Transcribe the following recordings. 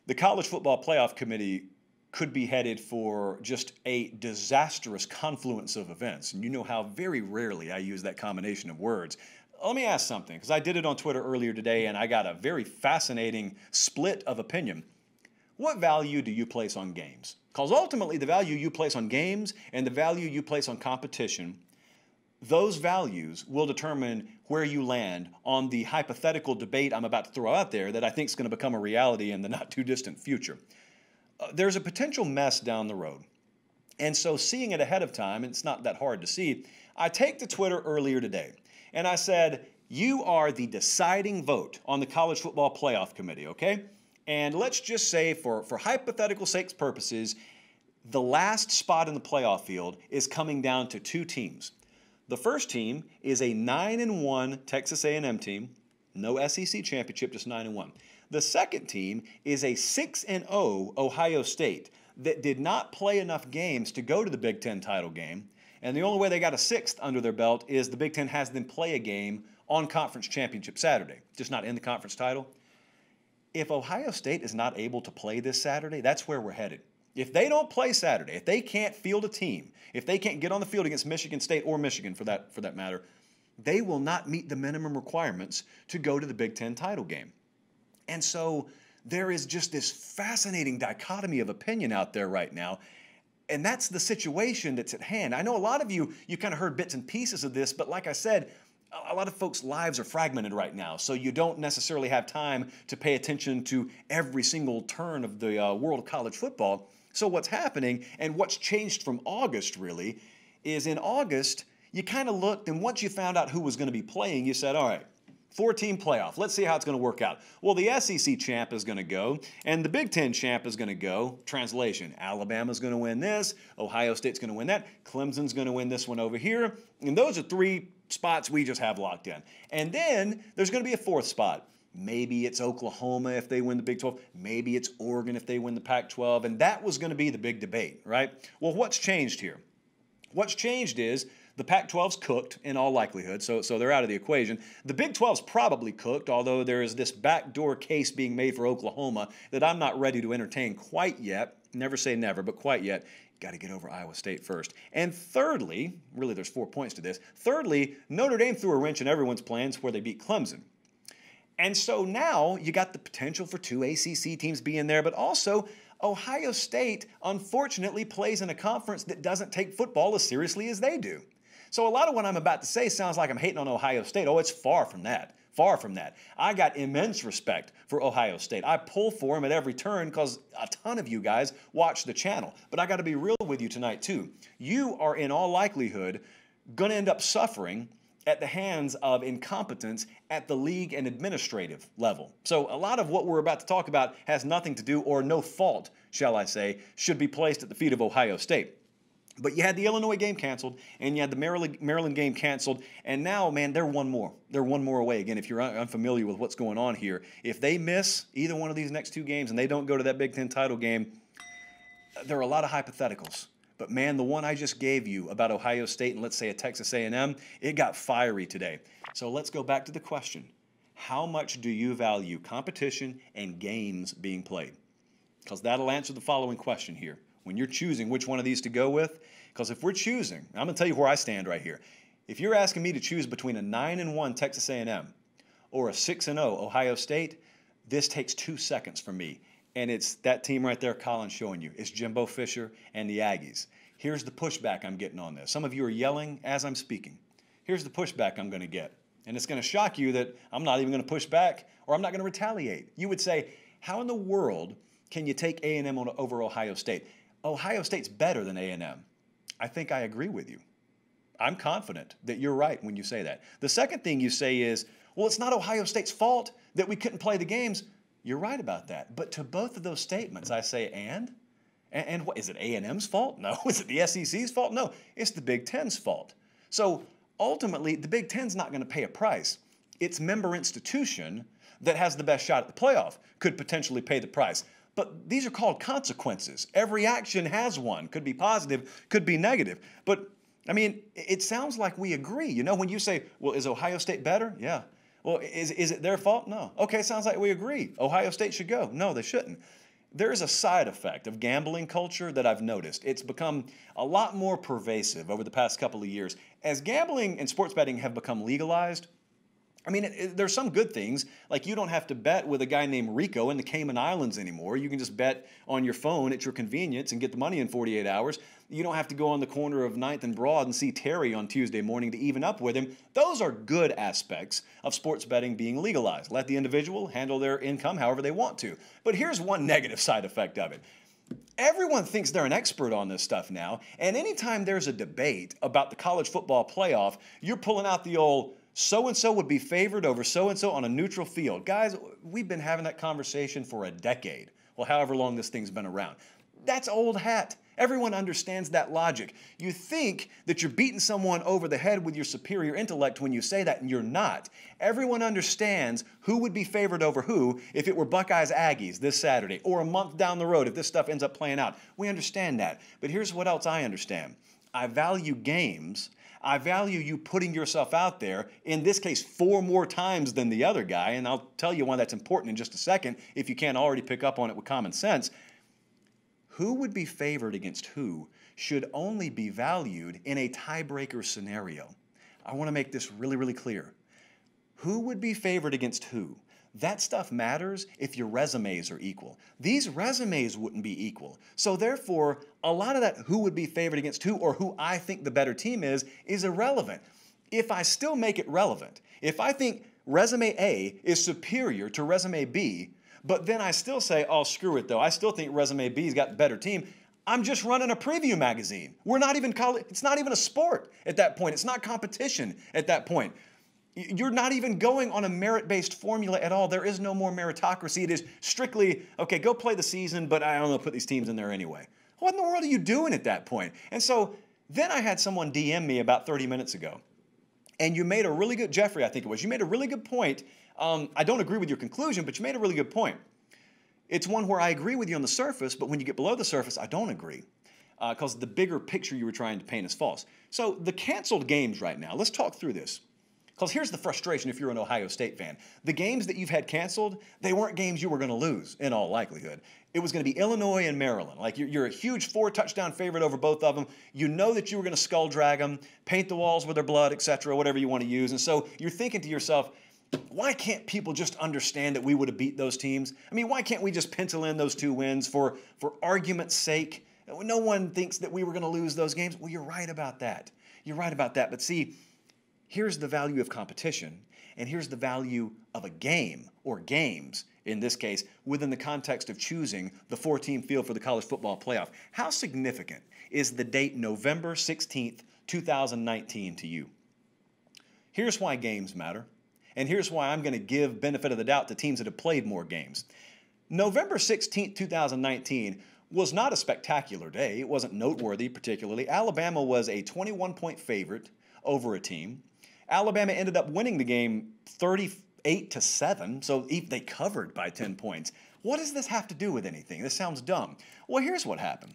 The College Football Playoff Committee could be headed for just a disastrous confluence of events. And you know how very rarely I use that combination of words. Let me ask something, because I did it on Twitter earlier today and I got a very fascinating split of opinion. What value do you place on games? Because ultimately, the value you place on games and the value you place on competition, those values will determine where you land on the hypothetical debate I'm about to throw out there that I think is going to become a reality in the not too distant future. There's a potential mess down the road. And so seeing it ahead of time, and it's not that hard to see, I take to Twitter earlier today and I said, you are the deciding vote on the College Football Playoff Committee, okay? And let's just say for hypothetical sakes purposes, the last spot in the playoff field is coming down to two teams. The first team is a 9-1 Texas A&M team, no SEC championship, just 9-1. The second team is a 6-0 Ohio State that did not play enough games to go to the Big Ten title game, and the only way they got a sixth under their belt is the Big Ten has them play a game on Conference Championship Saturday, just not in the conference title. If Ohio State is not able to play this Saturday, that's where we're headed. If they don't play Saturday, if they can't field a team, if they can't get on the field against Michigan State or Michigan for that matter, they will not meet the minimum requirements to go to the Big Ten title game. And so there is just this fascinating dichotomy of opinion out there right now. And that's the situation that's at hand. I know a lot of you kind of heard bits and pieces of this, but like I said, a lot of folks' lives are fragmented right now, so you don't necessarily have time to pay attention to every single turn of the world of college football. So what's happening and what's changed from August really is in August, you kind of looked, and once you found out who was going to be playing, you said, all right, 4-team playoff. Let's see how it's going to work out. Well, the SEC champ is going to go, and the Big Ten champ is going to go. Translation, Alabama's going to win this, Ohio State's going to win that, Clemson's going to win this one over here, and those are three spots we just have locked in. And then there's going to be a fourth spot. Maybe it's Oklahoma if they win the Big 12. Maybe it's Oregon if they win the Pac-12. And that was going to be the big debate, right? Well, what's changed here? What's changed is the Pac-12's cooked in all likelihood, so they're out of the equation. The Big 12's probably cooked, although there is this backdoor case being made for Oklahoma that I'm not ready to entertain quite yet. Never say never, but quite yet. Got to get over Iowa State first. And thirdly, really there's 4 points to this. Thirdly, Notre Dame threw a wrench in everyone's plans where they beat Clemson. And so now you got the potential for two ACC teams being there, but also Ohio State unfortunately plays in a conference that doesn't take football as seriously as they do. So a lot of what I'm about to say sounds like I'm hating on Ohio State. Oh, it's far from that. Far from that. I got immense respect for Ohio State. I pull for them at every turn because a ton of you guys watch the channel. But I got to be real with you tonight too. You are in all likelihood going to end up suffering at the hands of incompetence at the league and administrative level. So a lot of what we're about to talk about has nothing to do, or no fault, shall I say, should be placed at the feet of Ohio State. But you had the Illinois game canceled, and you had the Maryland game canceled, and now, man, they're one more. They're one more away. Again, if you're unfamiliar with what's going on here, if they miss either one of these next two games and they don't go to that Big Ten title game, there are a lot of hypotheticals. But, man, the one I just gave you about Ohio State and let's say a Texas A&M, it got fiery today. So let's go back to the question. How much do you value competition and games being played? Because that'll answer the following question here. When you're choosing which one of these to go with, because if we're choosing, I'm going to tell you where I stand right here. If you're asking me to choose between a 9-1 Texas A&M or a 6-0 Ohio State, this takes 2 seconds for me. And it's that team right there Colin's showing you. It's Jimbo Fisher and the Aggies. Here's the pushback I'm getting on this. Some of you are yelling as I'm speaking. Here's the pushback I'm going to get. And it's going to shock you that I'm not even going to push back or I'm not going to retaliate. You would say, how in the world can you take A&M over Ohio State? Ohio State's better than A&M. I think I agree with you. I'm confident that you're right when you say that. The second thing you say is, well, it's not Ohio State's fault that we couldn't play the games. You're right about that. But to both of those statements, I say, and what, is it A&M's fault? No. Is it the SEC's fault? No. It's the Big Ten's fault. So ultimately, the Big Ten's not going to pay a price. Its member institution that has the best shot at the playoff could potentially pay the price. But these are called consequences. Every action has one. Could be positive, could be negative. But, I mean, it sounds like we agree. You know, when you say, well, is Ohio State better? Yeah. Well, is it their fault? No. Okay, sounds like we agree. Ohio State should go. No, they shouldn't. there's a side effect of gambling culture that I've noticed. It's become a lot more pervasive over the past couple of years. As gambling and sports betting have become legalized, I mean, there's some good things, like you don't have to bet with a guy named Rico in the Cayman Islands anymore. You can just bet on your phone at your convenience and get the money in 48 hours. You don't have to go on the corner of 9th and Broad and see Terry on Tuesday morning to even up with him. Those are good aspects of sports betting being legalized. Let the individual handle their income however they want to. But here's one negative side effect of it. Everyone thinks they're an expert on this stuff now, and anytime there's a debate about the college football playoff, you're pulling out the old so-and-so would be favored over so-and-so on a neutral field. Guys, we've been having that conversation for a decade. Well, however long this thing's been around. That's old hat. Everyone understands that logic. You think that you're beating someone over the head with your superior intellect when you say that, and you're not. Everyone understands who would be favored over who if it were Buckeyes Aggies this Saturday, or a month down the road if this stuff ends up playing out. We understand that. But here's what else I understand. I value games. I value you putting yourself out there, in this case, 4 more times than the other guy, and I'll tell you why that's important in just a second if you can't already pick up on it with common sense. Who would be favored against who should only be valued in a tiebreaker scenario. I want to make this really, really clear. Who would be favored against who? That stuff matters if your resumes are equal. These resumes wouldn't be equal. So therefore, a lot of that who would be favored against who or who I think the better team is irrelevant. If I still make it relevant, if I think resume A is superior to resume B, but then I still say, oh, screw it though, I still think resume B's got the better team, I'm just running a preview magazine. It's not even a sport at that point. It's not competition at that point. You're not even going on a merit-based formula at all. There is no more meritocracy. It is strictly, okay, go play the season, but I don't know, put these teams in there anyway. What in the world are you doing at that point? And so then I had someone DM me about 30 minutes ago. And you made a really good, Jeffrey, I think it was, you made a really good point. I don't agree with your conclusion, but you made a really good point. It's one where I agree with you on the surface, but when you get below the surface, I don't agree. Because the bigger picture you were trying to paint is false. So the canceled games right now, let's talk through this. Because here's the frustration if you're an Ohio State fan. The games that you've had canceled, they weren't games you were going to lose in all likelihood. It was going to be Illinois and Maryland. Like you're a huge 4-touchdown favorite over both of them. You know that you were going to skull drag them, paint the walls with their blood, etc., whatever you want to use. And so you're thinking to yourself, why can't people just understand that we would have beat those teams? I mean, why can't we just pencil in those 2 wins for argument's sake? No one thinks that we were going to lose those games. Well, you're right about that. You're right about that. But see, here's the value of competition, and here's the value of a game, or games, in this case, within the context of choosing the 4-team field for the college football playoff. How significant is the date November 16th, 2019 to you? Here's why games matter, and here's why I'm going to give benefit of the doubt to teams that have played more games. November 16th, 2019 was not a spectacular day. It wasn't noteworthy particularly. Alabama was a 21-point favorite over a team. Alabama ended up winning the game 38-7, so they covered by 10 points. What does this have to do with anything? This sounds dumb. Well, here's what happened.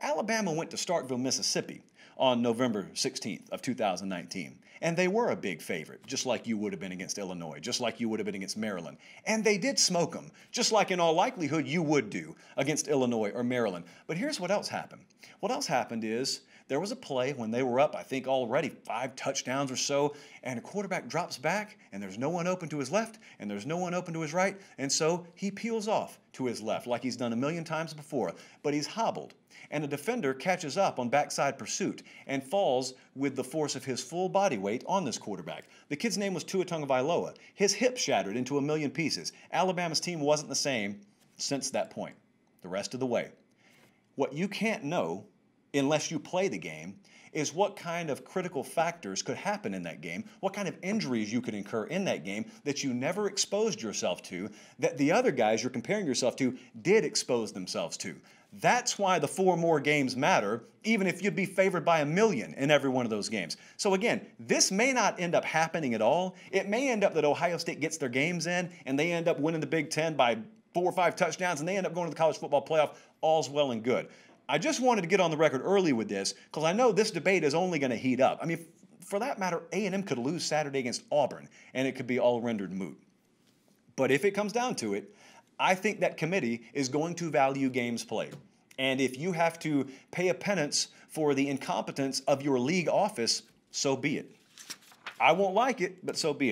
Alabama went to Starkville, Mississippi on November 16th of 2019, and they were a big favorite, just like you would have been against Illinois, just like you would have been against Maryland. And they did smoke them, just like in all likelihood you would do against Illinois or Maryland. But here's what else happened. What else happened is there was a play when they were up, I think already 5 touchdowns or so, and a quarterback drops back, and there's no one open to his left, and there's no one open to his right, and so he peels off to his left like he's done a million times before, but he's hobbled. And a defender catches up on backside pursuit and falls with the force of his full body weight on this quarterback. The kid's name was Tua Tagovailoa. His hip shattered into a million pieces. Alabama's team wasn't the same since that point, the rest of the way. What you can't know unless you play the game, is what kind of critical factors could happen in that game, what kind of injuries you could incur in that game that you never exposed yourself to, that the other guys you're comparing yourself to did expose themselves to. That's why the 4 more games matter, even if you'd be favored by 1 million in every one of those games. So again, this may not end up happening at all. It may end up that Ohio State gets their games in, and they end up winning the Big Ten by 4 or 5 touchdowns, and they end up going to the college football playoff. All's well and good. I just wanted to get on the record early with this because I know this debate is only going to heat up. I mean, for that matter, A&M could lose Saturday against Auburn, and it could be all rendered moot. But if it comes down to it, I think that committee is going to value games played. And if you have to pay a penance for the incompetence of your league office, so be it. I won't like it, but so be it.